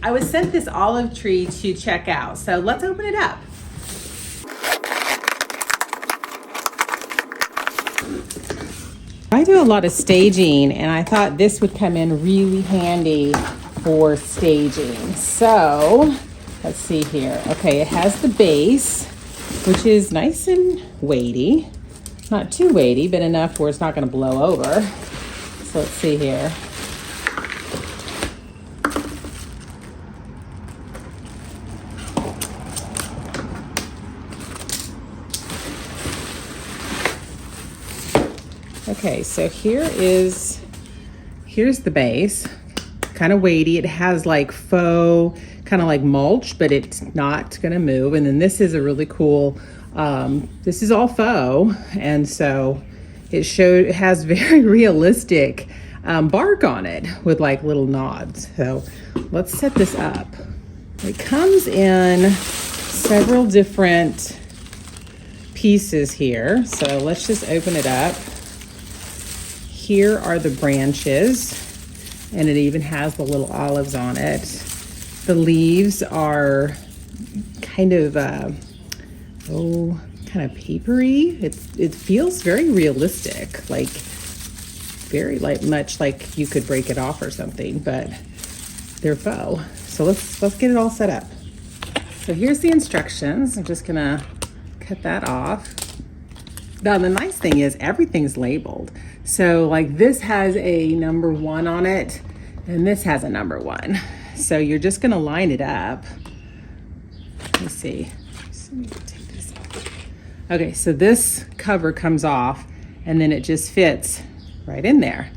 I was sent this olive tree to check out, so let's open it up. I do a lot of staging, and I thought this would come in really handy for staging. So let's see here. Okay, it has the base, which is nice and weighty. Not too weighty, but enough where it's not going to blow over. So let's see here. Okay, so here's the base. Kind of weighty. It has like faux, kind of like mulch, but it's not going to move. And then this is a really cool, this is all faux. And so it has very realistic bark on it with like little nods. So let's set this up. It comes in several different pieces here. So let's just open it up. Here are the branches, and it even has the little olives on it. The leaves are kind of, kind of papery. It feels very realistic, like very much like you could break it off or something, but they're faux. So let's get it all set up. So here's the instructions. I'm just gonna cut that off. Now the nice thing is everything's labeled. So like this has a number 1 on it, and this has a number 1. So you're just gonna line it up. Let me see. Let me take this off. Okay, so this cover comes off, and then it just fits right in there.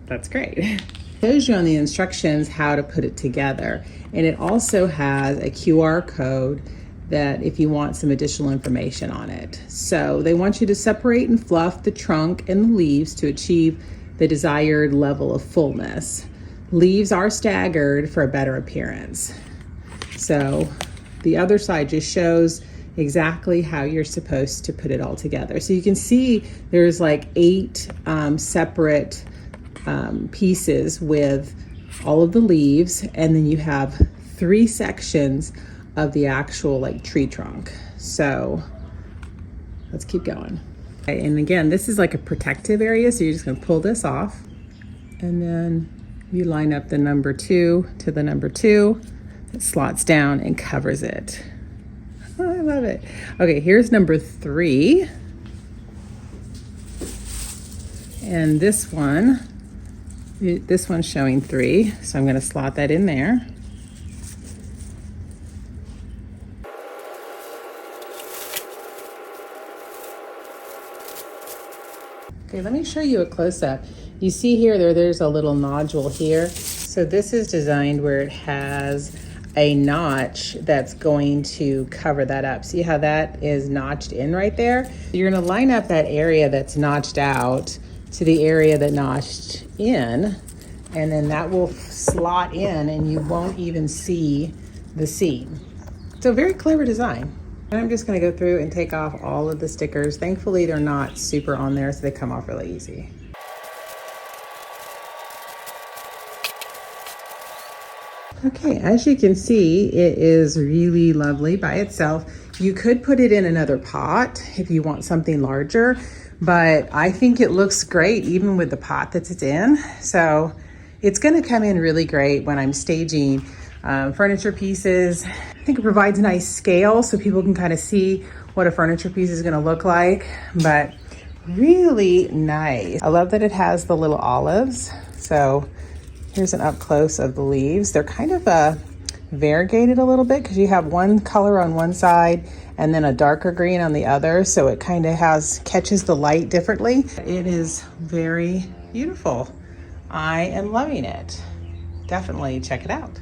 That's great. It shows you on the instructions how to put it together, and it also has a QR code that if you want some additional information on it. So they want you to separate and fluff the trunk and the leaves to achieve the desired level of fullness. Leaves are staggered for a better appearance. So the other side just shows exactly how you're supposed to put it all together. So you can see there's like 8 separate pieces with all of the leaves, and then you have 3 sections of the actual like tree trunk. So let's keep going. Okay, and again, this is like a protective area, so you're just gonna pull this off, and then you line up the number 2 to the number 2. It slots down and covers it. Oh, I love it. Okay, here's number 3. And this one's showing 3, so I'm gonna slot that in there. Okay, let me show you a close-up. You see here, there's a little nodule here. So this is designed where it has a notch that's going to cover that up. See how that is notched in right there? You're gonna line up that area that's notched out to the area that notched in, and then that will slot in and you won't even see the seam. So very clever design. And I'm just gonna go through and take off all of the stickers. Thankfully, they're not super on there, so they come off really easy. Okay, as you can see, it is really lovely by itself. You could put it in another pot if you want something larger, but I think it looks great even with the pot that it's in. So it's gonna come in really great when I'm staging furniture pieces. I think it provides a nice scale so people can kind of see what a furniture piece is gonna look like, but really nice. I love that it has the little olives. So here's an up close of the leaves. They're kind of variegated a little bit because you have one color on one side and then a darker green on the other. So it kind of catches the light differently. It is very beautiful. I am loving it. Definitely check it out.